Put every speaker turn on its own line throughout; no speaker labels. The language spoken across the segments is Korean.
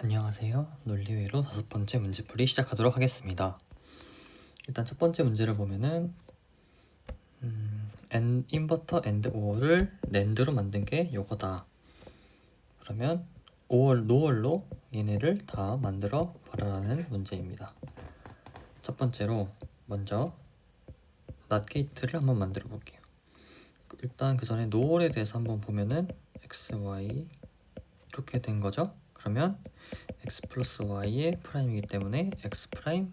안녕하세요. 논리회로 5번째 문제풀이 시작하도록 하겠습니다. 일단 첫 번째 문제를 보면은 인버터 AND OR을 NAND로 만든 게 요거다. 그러면 OR, NOR로 얘네를 다 만들어 보라라는 문제입니다. 첫 번째로 먼저 NOT 게이트를 한번 만들어 볼게요. 일단 그 전에 NOR에 대해서 한번 보면은 X, Y 이렇게 된 거죠. 그러면 x 플러스 y의 프라임이기 때문에 x 프라임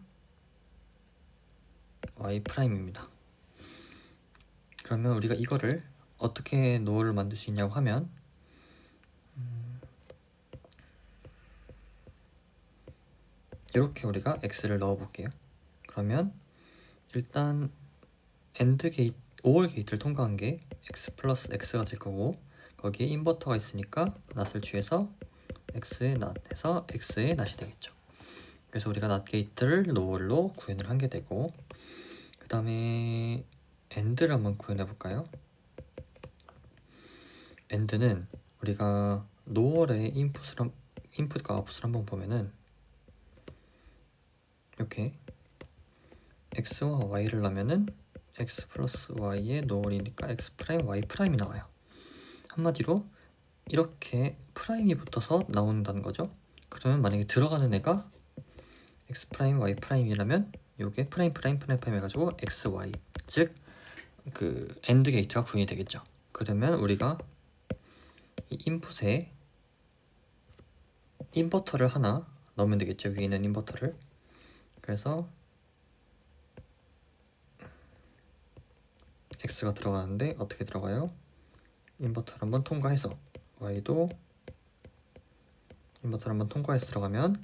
y 프라임입니다. 그러면 우리가 이거를 어떻게 노를 만들 수 있냐고 하면 이렇게 우리가 x를 넣어 볼게요. 그러면 일단 AND 게이트, OR 게이트를 통과한 게 x 플러스 x가 될 거고 거기에 인버터가 있으니까 not을 취해서 x의 not 해서 x의 not이 되겠죠. 그래서 우리가 not 게이트를 NOR로 구현을 한 게 되고 그 다음에 AND를 한번 구현해 볼까요? AND는 우리가 NOR의 인풋과 아웃풋을 한번 보면은 이렇게 x와 y를 넣으면은 x 플러스 y의 NOR이니까 x 프라임 y 프라임이 나와요. 한마디로 이렇게 프라임이 붙어서 나온다는 거죠. 그러면 만약에 들어가는 애가 x 프라임 y 프라임이라면 요게 프라임 프라임 프라임 프라임 해가지고 x y 즉 그 AND 게이트가 구현이 되겠죠. 그러면 우리가 이 인풋에 인버터를 하나 넣으면 되겠죠. 위에 있는 인버터를. 그래서 x가 들어가는데 어떻게 들어가요? 인버터를 한번 통과해서 y도 인버터를 한번 통과해서 들어가면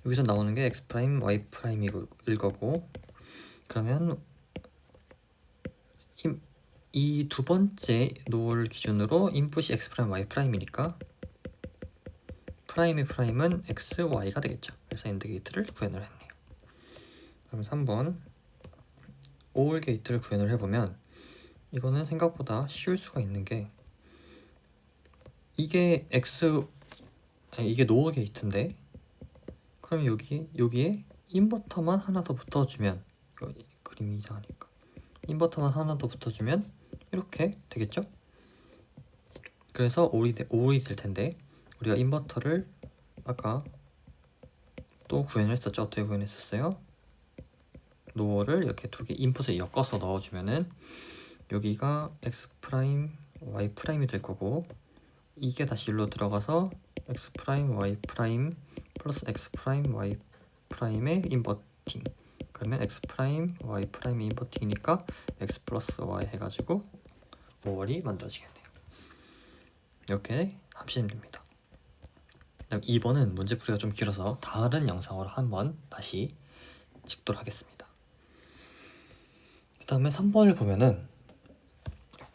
여기서 나오는 게 x 프라임 y 프라임일 거고 그러면 이 두 번째 노을 기준으로 인풋이 x 프라임 y 프라임이니까 프라임의 프라임은 x, y가 되겠죠. 그래서 AND 게이트를 구현을 했네요. 그럼 3번 OR 게이트를 구현을 해보면 이거는 생각보다 쉬울 수가 있는 게 이게 이게 노어 게이트인데 그럼 여기에 인버터만 하나 더 붙어주면 이거 그림이 이상하니까 인버터만 하나 더 붙어주면 이렇게 되겠죠? 그래서 OR이 될 텐데 우리가 인버터를 아까 또 구현을 했었죠. 어떻게 구현했었어요? 노어를 이렇게 두 개 인풋에 엮어서 넣어주면은 여기가 x 프라임 y 프라임이 될 거고 이게 다시 일로 들어가서 x 프라임 y 프라임 플러스 x 프라임 y 프라임의 인버팅 그러면 x 프라임 y 프라임의 인버팅이니까 x 플러스 y 해가지고 5월이 만들어지겠네요. 이렇게 합시면 됩니다. 2번은 문제풀이가 좀 길어서 다른 영상으로 한번 다시 찍도록 하겠습니다. 그 다음에 3번을 보면은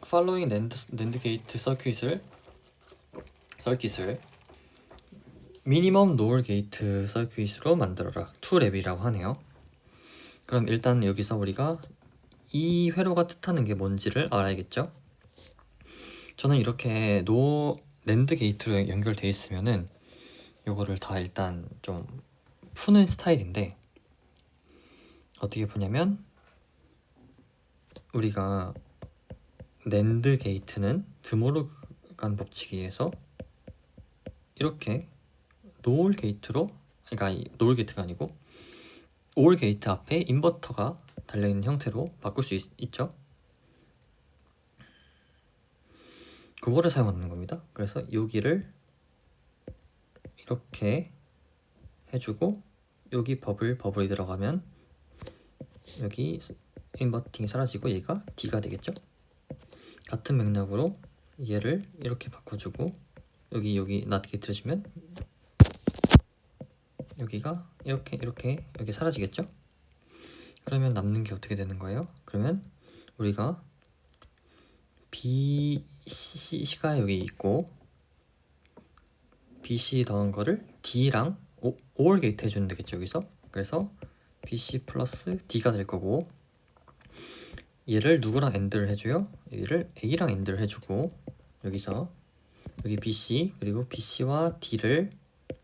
following NAND 게이트 서킷을 미니멈 노을 게이트 서킷으로 만들어라 2랩이라고 하네요. 그럼 일단 여기서 우리가 이 회로가 뜻하는 게 뭔지를 알아야겠죠. 저는 이렇게 낸드 게이트로 연결되어 있으면은 요거를 다 일단 좀 푸는 스타일인데 어떻게 푸냐면 우리가 낸드 게이트는 드모르간 법칙에서 이렇게 노을 게이트로 그러니까 노을 게이트가 아니고 OR 게이트 앞에 인버터가 달려있는 형태로 바꿀 수 있죠. 그거를 사용하는 겁니다. 그래서 여기를 이렇게 해주고 여기 버블이 들어가면 여기 인버팅이 사라지고 얘가 D가 되겠죠. 같은 맥락으로 얘를 이렇게 바꿔주고 여기 NOT 게이트를 주면 여기가 이렇게 여기 사라지겠죠. 그러면 남는 게 어떻게 되는 거예요? 그러면 우리가 BC가 여기 있고 BC 더한 거를 D랑 OR 게이트 해주면 되겠죠 여기서. 그래서 BC 플러스 D가 될 거고 얘를 누구랑 AND를 해줘요? 얘를 A랑 AND를 해주고 여기서 여기 BC 그리고 BC와 D를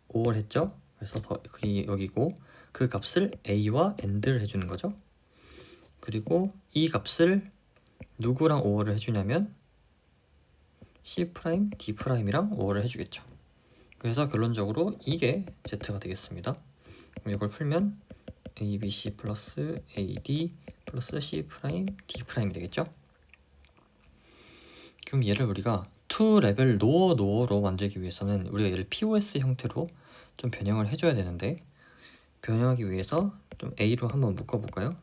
OR 했죠? 그래서 그게 여기고 그 값을 a와 and를 해주는 거죠. 그리고 이 값을 누구랑 OR을 해주냐면 C', D'이랑 OR을 해주겠죠. 그래서 결론적으로 이게 Z가 되겠습니다. 그럼 이걸 풀면 ABC 플러스 AD 플러스 C', D'이 되겠죠. 그럼 얘를 우리가 2레벨 노어로 만들기 위해서는 우리가 얘를 POS 형태로 좀 변형을 해줘야 되는데, 변형하기 위해서 좀 A로 한번 묶어볼까요?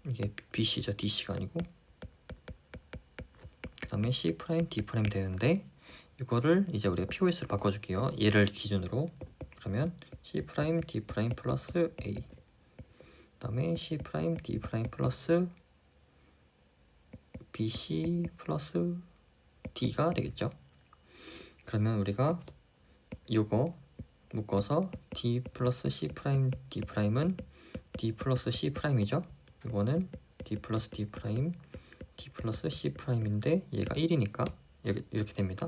이게 BC죠, DC가 아니고. 그 다음에 C', D' 되는데 이거를 이제 우리가 POS로 바꿔줄게요. 얘를 기준으로. 그러면 C', D' 플러스 A, 그 다음에 C', D' 플러스 BC 플러스 D가 되겠죠. 그러면 우리가 이거 묶어서 D 플러스 C', D'은 D 플러스 C'이죠. 이거는 D 플러스 D', D 플러스 C'인데 얘가 1이니까 이렇게 됩니다.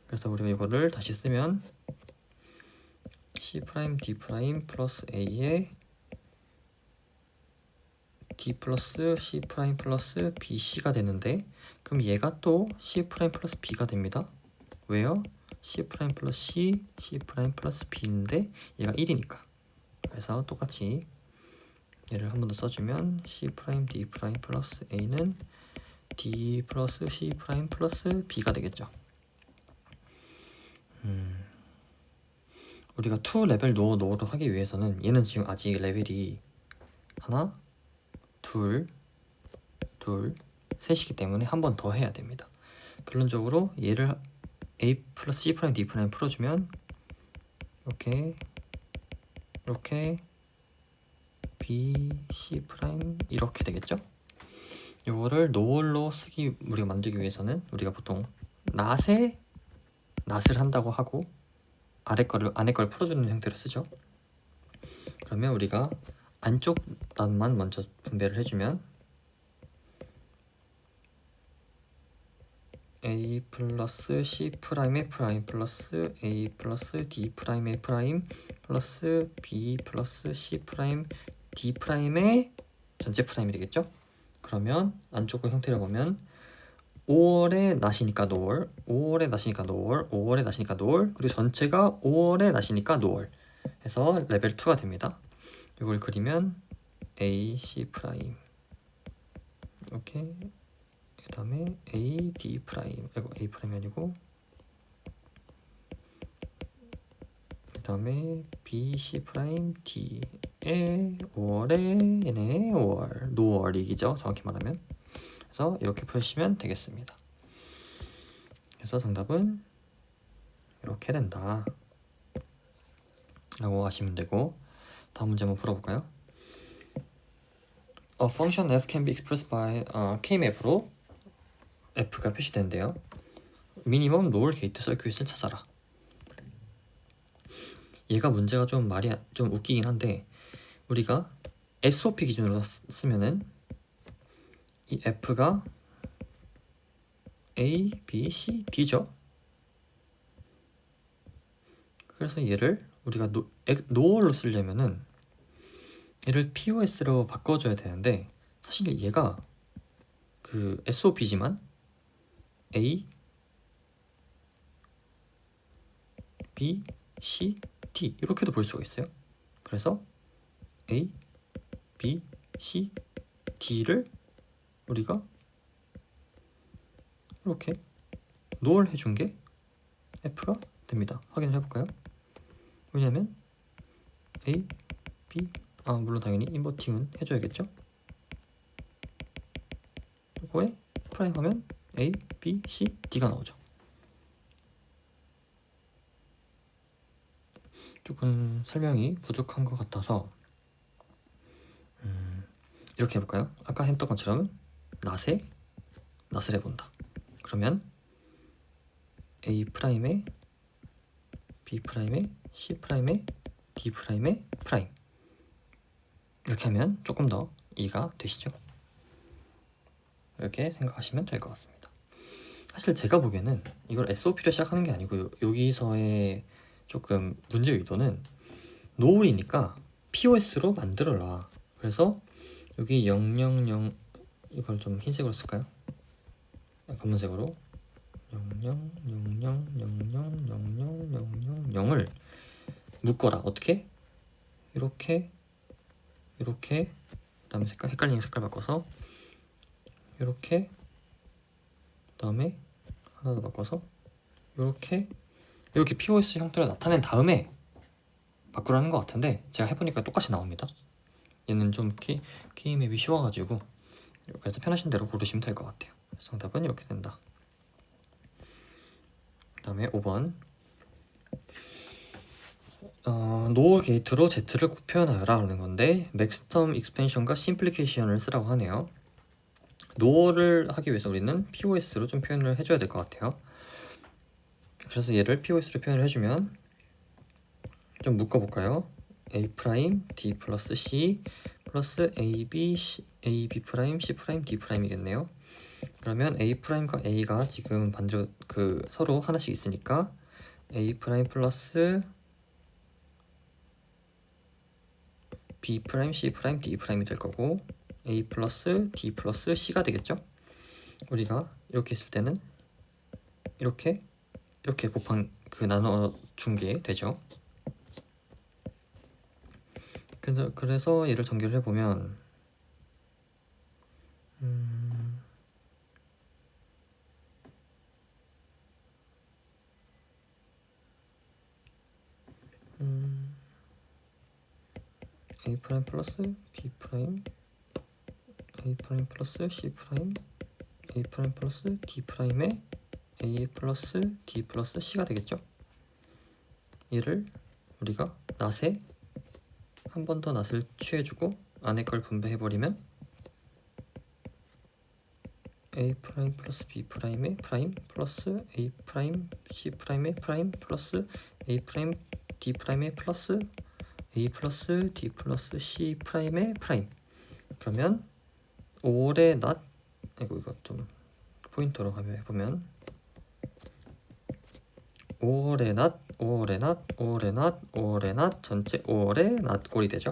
그래서 우리가 이거를 다시 쓰면 C', D' 플러스 A에 D 플러스 C' 플러스 BC가 되는데, 그럼 얘가 또 C' 플러스 B가 됩니다. 왜요? C' 플러스 C 플러스 B인데 얘가 1이니까. 그래서 똑같이 얘를 한 번 더 써주면 C', D' 플러스 A는 D 플러스 C' 플러스 B가 되겠죠. 우리가 2레벨 노어로 하기 위해서는 얘는 지금 아직 레벨이 하나, 둘, 셋이기 때문에 한 번 더 해야 됩니다. 결론적으로 얘를 A 플러스 C', D' 풀어주면 이렇게 B, C' 이렇게 되겠죠? 이거를 노을로 우리가 만들기 위해서는 우리가 보통 낫을 한다고 하고 안에 걸 풀어주는 형태로 쓰죠. 그러면 우리가 안쪽 낫만 먼저 분배를 해주면 A 플러스 C 프라임의 프라임 플러스 A 플러스 D 프라임의 프라임 플러스 B 플러스 C 프라임 D 프라임의 전체 프라임이 되겠죠? 그러면 안쪽의 형태를 보면 5월의 낫이니까 노월, 5월의 낫이니까 노월, 5월의 낫이니까 노월, 그리고 전체가 5월의 낫이니까 노월 해서 레벨 2가 됩니다. 이걸 그리면 A, C 프라임 이렇게, 그 다음에 A, D 프라임, A 프라임이 아니고, 그 다음에 B, C 프라임, D에 5월에 얘네 5월, 노월이죠, 정확히 말하면. 그래서 이렇게 푸시면 되겠습니다. 그래서 정답은 이렇게 된다 라고 하시면 되고, 다음 문제 한번 풀어볼까요? A function f can be expressed by K맵으로 f가 표시되는데요. 미니멈 노을 게이트 서큐잇을 찾아라. 얘가 문제가 좀 말이 좀 웃기긴 한데, 우리가 SOP 기준으로 쓰면은 이 f가 A, B, C, D죠. 그래서 얘를 우리가 노얼로 쓰려면은 얘를 POS로 바꿔줘야 되는데, 사실 얘가 그 SOP지만 A, B, C, D 이렇게도 볼 수가 있어요. 그래서 A, B, C, D를 우리가 이렇게 노을 해준 게 F가 됩니다. 확인을 해볼까요? 왜냐면 A, B, 물론 당연히 인버팅은 해줘야겠죠. 이거에 프라임 하면 A, B, C, D가 나오죠. 조금 설명이 부족한 것 같아서 이렇게 해볼까요? 아까 했던 것처럼 낫을 해본다. 그러면 A 프라임에 B 프라임에 C 프라임에 D 프라임에 프라임, 이렇게 하면 조금 더 이해가 되시죠? 이렇게 생각하시면 될 것 같습니다. 사실 제가 보기에는 이걸 SOP로 시작하는 게 아니고 여기서의 조금 문제 의도는 노을이니까 POS로 만들어라. 그래서 여기 000 이걸 좀 흰색으로 쓸까요? 검은색으로 0000000000을 묶어라. 어떻게? 이렇게 이렇게 그다음에 색깔 헷갈리는 색깔 바꿔서 이렇게 그다음에 하나 더 바꿔서 이렇게 POS 형태로 나타낸 다음에 바꾸라는 것 같은데 제가 해보니까 똑같이 나옵니다. 얘는 좀 키맵이 쉬워가지고 그래서 편하신 대로 고르시면 될 것 같아요. 정답은 이렇게 된다. 그 다음에 5번 노 게이트로 Z를 표현하여라 하는 건데 맥스텀 익스펜션과 심플리케이션을 쓰라고 하네요. 노어를 하기 위해서 우리는 POS로 좀 표현을 해줘야 될 것 같아요. 그래서 얘를 POS로 표현을 해주면 좀 묶어볼까요? A 프라임 D 플러스 C 플러스 AB AB 프라임 C 프라임 D 프라임이겠네요. 그러면 A 프라임과 A가 지금 서로 하나씩 있으니까 A 프라임 플러스 B 프라임 C 프라임 D 프라임이 될 거고 A 플러스 D 플러스 C가 되겠죠? 우리가 이렇게 있을 때는 이렇게 곱한 나눠 준 게 되죠. 그래서 얘를 전개를 해보면 A 프라임 플러스 B 프라임 A 프라임 플러스 C 프라임 A 프라임 플러스 D 프라임에 A 플러스 D 플러스 C가 되겠죠? 얘를 우리가 낫에 한 번 더 낫을 취해주고 안에 걸 분배해버리면 A 프라임 플러스 B 프라임의 프라임 플러스 A 프라임 C 프라임의 프라임 플러스 A 프라임 D 프라임의 플러스 A 플러스 D 플러스 C 프라임의 프라임. 그러면 5의 낫 이거 좀 포인터로 해보면 5월의 낫, 5월의 낫, 5월의 낫, 5월의 낫 전체 5월의 낫꼴이 되죠.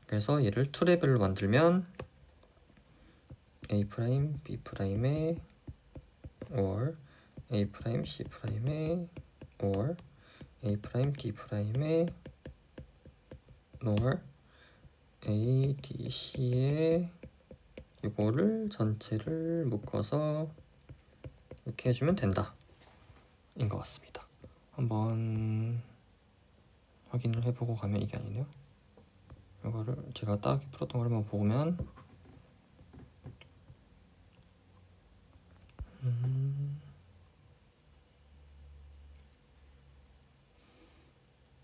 그래서 얘를 2레벨로 만들면 A 프라임 B 프라임의 5월 A 프라임 C 프라임의 5월 A 프라임 D 프라임의 5월 A, D, C의 이거를 전체를 묶어서 이렇게 해주면 된다 인 것 같습니다. 한번 확인을 해보고 가면 이게 아니네요. 이거를 제가 딱 풀었던 걸 한번 보면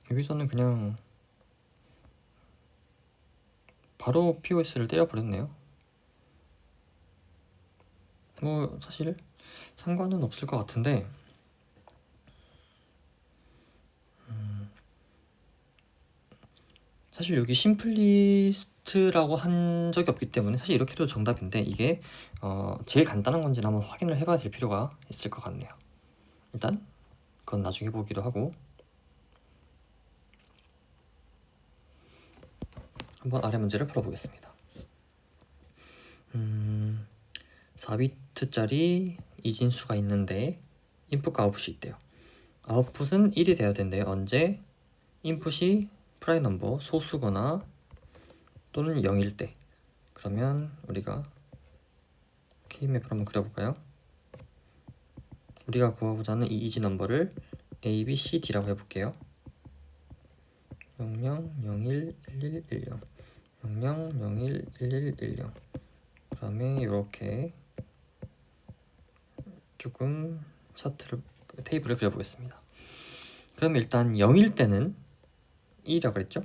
여기서는 그냥 바로 POS를 때려버렸네요. 뭐 사실 상관은 없을 것 같은데 사실 여기 심플리스트라고 한 적이 없기 때문에 사실 이렇게 해도 정답인데 이게 제일 간단한 건지는 한번 확인을 해봐야 될 필요가 있을 것 같네요. 일단 그건 나중에 보기로 하고 한번 아래 문제를 풀어보겠습니다. 4비트짜리 이진수가 있는데 인풋과 아웃풋이 있대요. 아웃풋은 1이 돼야 된대요. 언제? 인풋이 프라임 넘버 소수거나 또는 0일 때. 그러면 우리가 K맵을 한번 그려볼까요? 우리가 구하고자 하는 이 이지 넘버를 A, B, C, D라고 해볼게요. 00, 01, 11, 10 00, 01, 11, 10 그 다음에 이렇게 조금 테이블을 그려보겠습니다. 그럼 일단 0일 때는 1이라고 그랬죠?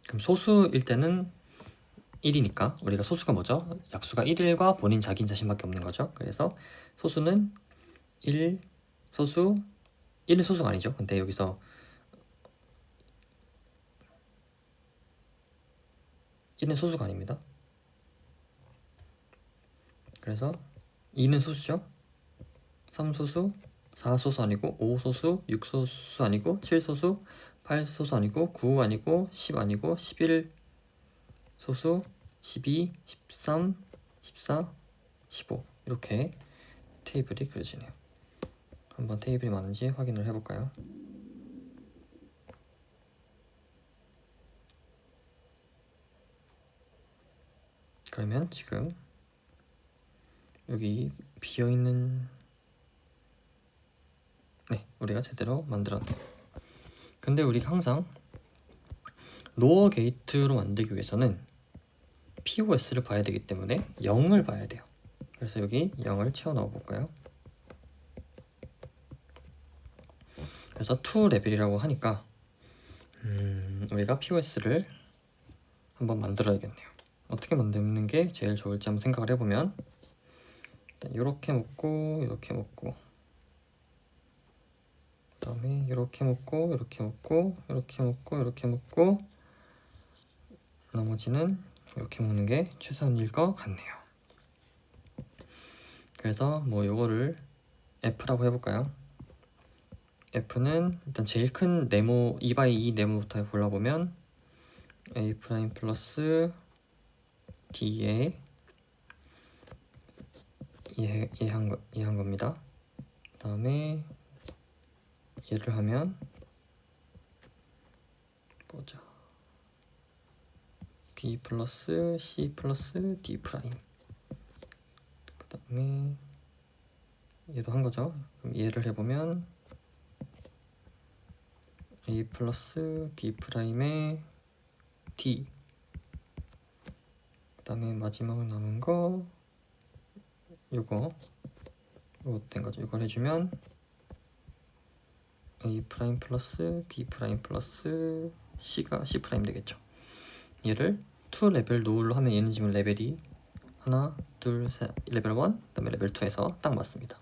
그럼 소수일 때는 1이니까 우리가 소수가 뭐죠? 약수가 1일과 본인 자기인 자신밖에 없는 거죠. 그래서 소수는 1, 1은 소수가 아니죠. 근데 여기서 1은 소수가 아닙니다. 그래서 2는 소수죠. 3소수, 4소수 아니고 5소수, 6소수 아니고 7소수, 8소수 아니고 9 아니고 10 아니고 11소수, 12, 13, 14, 15 이렇게 테이블이 그려지네요. 한번 테이블이 맞는지 확인을 해볼까요? 그러면 지금 여기 비어있는 우리가 제대로 만들었네요. 근데 우리가 항상 노어 게이트로 만들기 위해서는 POS를 봐야 되기 때문에 0을 봐야 돼요. 그래서 여기 0을 채워 넣어 볼까요? 그래서 to 레벨이라고 하니까 우리가 POS를 한번 만들어야겠네요. 어떻게 만드는 게 제일 좋을지 한번 생각을 해보면 일단 이렇게 묶고 이렇게 묶고 그 다음에 이렇게 묶고 이렇게 묶고 이렇게 묶고 이렇게 묶고 나머지는 이렇게 묶는 게 최선일 것 같네요. 그래서 뭐 요거를 F라고 해볼까요? F는 일단 제일 큰 네모 2x2 네모부터 골라보면 A' 플러스 D에 이해한 겁니다. 그 다음에 얘를 하면 보자. B 플러스 C 플러스 D 프라임. 그 다음에 얘도 한 거죠. 그럼 얘를 해보면 A 플러스 B 프라임에 D. 그 다음에 마지막 남은 거 요거 된 거죠. 이걸 해주면 A 프라임 플러스 B 프라임 플러스 C가 C 프라임 되겠죠. 얘를 2 레벨 노을로 하면 얘는 지금 레벨이 하나, 둘, 셋, 레벨 1, 그다음에 레벨 2에서 딱 맞습니다.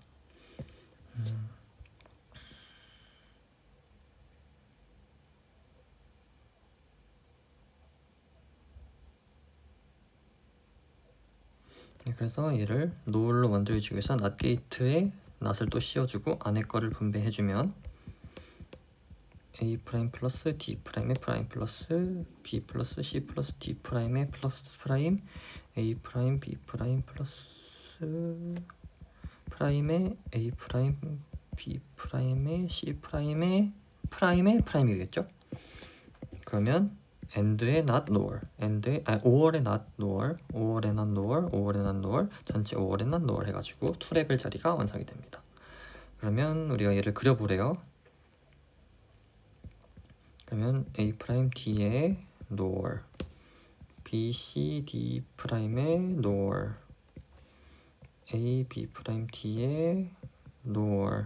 그래서 얘를 노을로 만들어주기 위해서 낫 게이트에 낫을 또 씌워주고 안에 거를 분배해주면 A 프라임 플러스 D 프라임의 프라임 플러스 B 플러스 C 플러스 D 프라임의 플러스 프라임 A 프라임 B 프라임 플러스 프라임의 A 프라임 B 프라임의 C 프라임의 프라임이겠죠? 그러면 and의 not nor, or의 not nor, or의 not nor, or의 not nor, 전체 or의 not nor 해가지고 2레벨 자리가 완성이 됩니다. 그러면 우리가 얘를 그려보래요. 그러면 A 프라임 D의 nor, B C D 프라임의 nor, A B 프라임 D의 nor,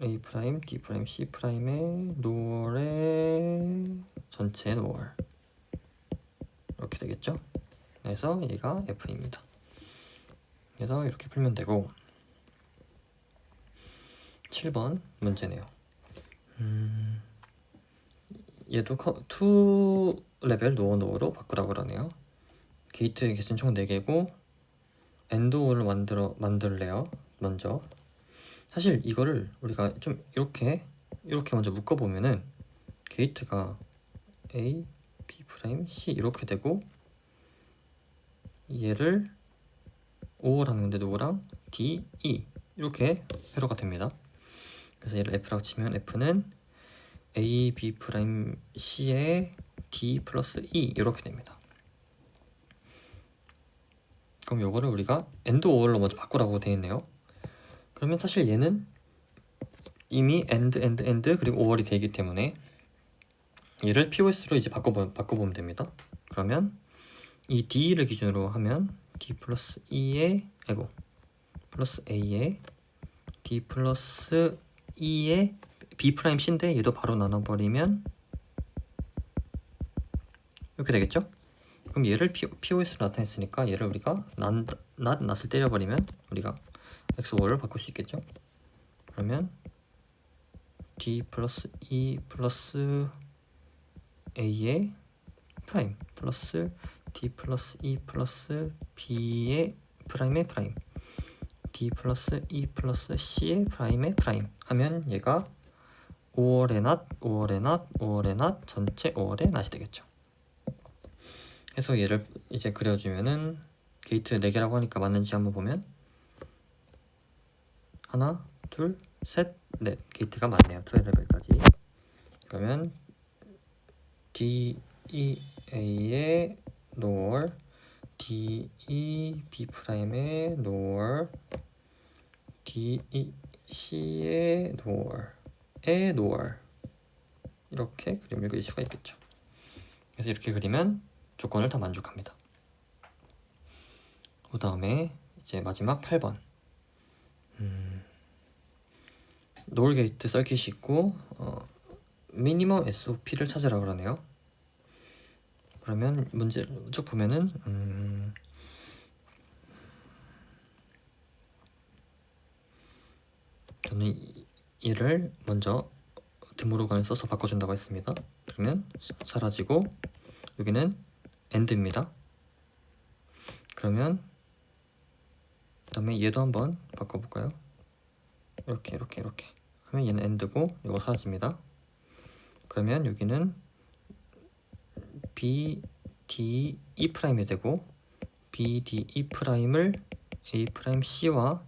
A 프라임 D 프라임 C 프라임의 nor의 전체 nor 이렇게 되겠죠? 그래서 얘가 F입니다. 그래서 이렇게 풀면 되고 7번 문제네요. 얘도 2 레벨 노어로 바꾸라고 그러네요. 게이트 개수는 총 4개고 엔드오를 만들래요. 먼저 사실 이거를 우리가 좀 이렇게 먼저 묶어보면은 게이트가 A, B 프라임, C 이렇게 되고 얘를 O라는 건데 누구랑 D, E 이렇게 회로가 됩니다. 그래서 얘를 F라고 치면 F는 A, B 프라임, C에 D 플러스 E 이렇게 됩니다. 그럼 요거를 우리가 AND OR로 먼저 바꾸라고 되어 있네요. 그러면 사실 얘는 이미 AND 그리고 OR이 되기 때문에 얘를 POS로 이제 바꿔보면 됩니다. 그러면 이 D를 기준으로 하면 D 플러스 E에 플러스 A에 D 플러스 E에 B 프라임 C인데 얘도 바로 나눠버리면 이렇게 되겠죠? 그럼 얘를 POS로 나타냈으니까 얘를 우리가 낫을 때려버리면 우리가 XOR을 바꿀 수 있겠죠? 그러면 D 플러스 E 플러스 A의 프라임 플러스 D 플러스 E 플러스 B의 프라임의 프라임 D 플러스 E 플러스 C의 프라임의 프라임 하면 얘가 5월의 낮, 5월의 낮, 5월의 낮, 전체 5월의 낮이 되겠죠. 해서 얘를 이제 그려주면은 게이트 4개라고 하니까 맞는지 한번 보면 하나, 둘, 셋, 넷 게이트가 맞네요. 2레벨까지. 그러면 DEA의 노월, DEB''의 노월, DEC의 노월의 노월 이렇게 그림을 그릴 수가 있겠죠. 그래서 이렇게 그리면 조건을 다 만족합니다. 그 다음에 이제 마지막 8번 노을 게이트 서킷이 있고 미니멈 SOP를 찾으라 그러네요. 그러면 문제를 쭉 보면은 저는 얘를 먼저 드모로건을 써서 바꿔준다고 했습니다. 그러면 사라지고 여기는 end입니다. 그러면 그 다음에 얘도 한번 바꿔볼까요? 이렇게 하면 얘는 end고 이거 사라집니다. 그러면 여기는 BDE'이 되고 BDE'을 A'C와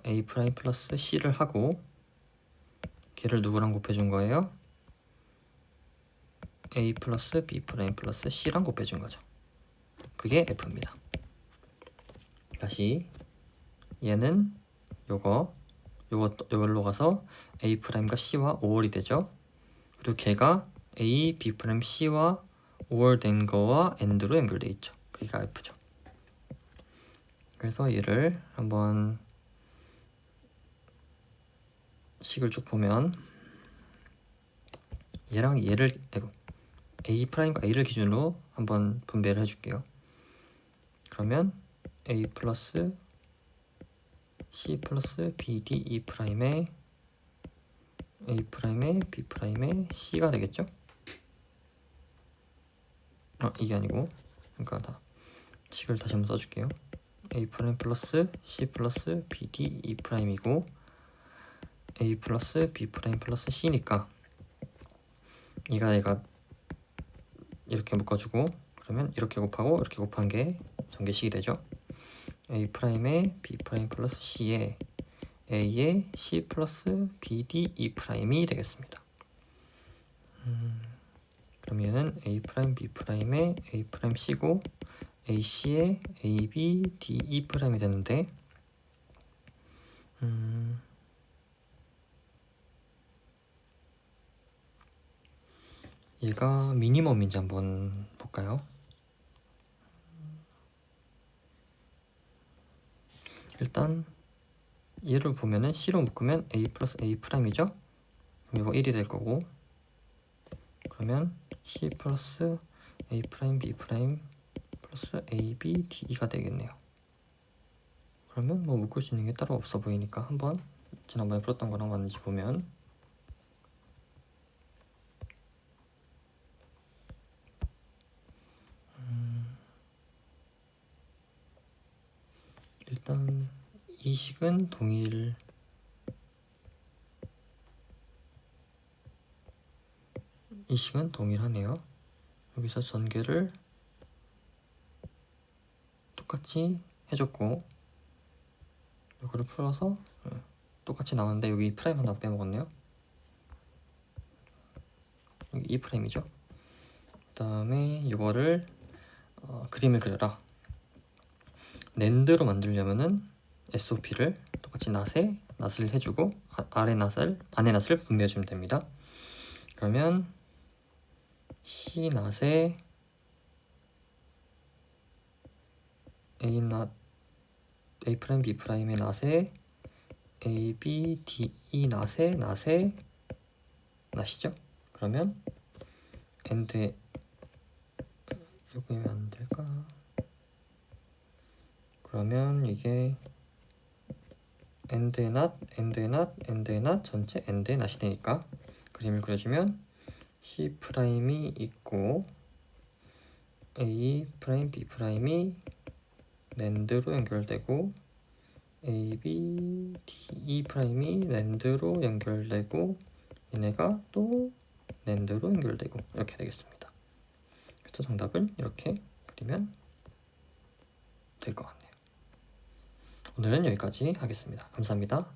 A' 플러스 C를 하고 걔를 누구랑 곱해준 거예요? A 플러스 B' 플러스 C랑 곱해준 거죠. 그게 F입니다. 다시 얘는 요걸로 가서 A'과 C와 5월이 되죠. 그리고 걔가 A, B', C와 5월 된 거와 AND로 연결돼 있죠. 그게 F죠. 그래서 얘를 한번 식을 쭉 보면 얘랑 얘를 A'과 A를 기준으로 한번 분배를 해줄게요. 그러면 A 플러스 C 플러스 BDE'의 A'의 B'의 C가 되겠죠? 이게 아니고 그러니까 다 식을 다시 한번 써줄게요. A' 플러스 C 플러스 BDE'이고 A 플러스 B' 플러스 C니까 얘가 이렇게 묶어주고 그러면 이렇게 곱하고 이렇게 곱한 게 전개식이 되죠. A''의 B' 플러스 C에 A의 C 플러스 BDE'이 되겠습니다. 그럼 얘는 A', B'의 A'C고 AC의 AB, DE'이 되는데 얘가 미니멈인지 한번 볼까요? 일단 얘를 보면은 C로 묶으면 A 플러스 A'이죠? 그럼 이거 1이 될 거고 그러면 C 플러스 A', B' 플러스 AB, DE가 되겠네요. 그러면 뭐 묶을 수 있는 게 따로 없어 보이니까 한번 지난번에 풀었던 거랑 맞는지 보면 일단 이 식은 동일하네요. 여기서 전개를 똑같이 해줬고 이거를 풀어서 똑같이 나왔는데 여기 프라임 하나 빼먹었네요. 여기 E'이죠. 그 다음에 이거를 그림을 그려라. 낸드로 만들려면은 SOP를 똑같이 낫을 해주고 안에 낫을 분배해주면 됩니다. 그러면 C 낫에 A B', B'의 낫에 A, B, D, E 낫에 낫이죠. 그러면 AND 여기 왜 안 될까? 그러면 이게 AND의 낫 전체 AND의 낫이 되니까 그림을 그려주면 C'이 있고 A', B'이 낸드로 연결되고 A, B, D, E 프라임이 낸드로 연결되고 얘네가 또 낸드로 연결되고 이렇게 되겠습니다. 그래서 정답을 이렇게 그리면 될 것 같네요. 오늘은 여기까지 하겠습니다. 감사합니다.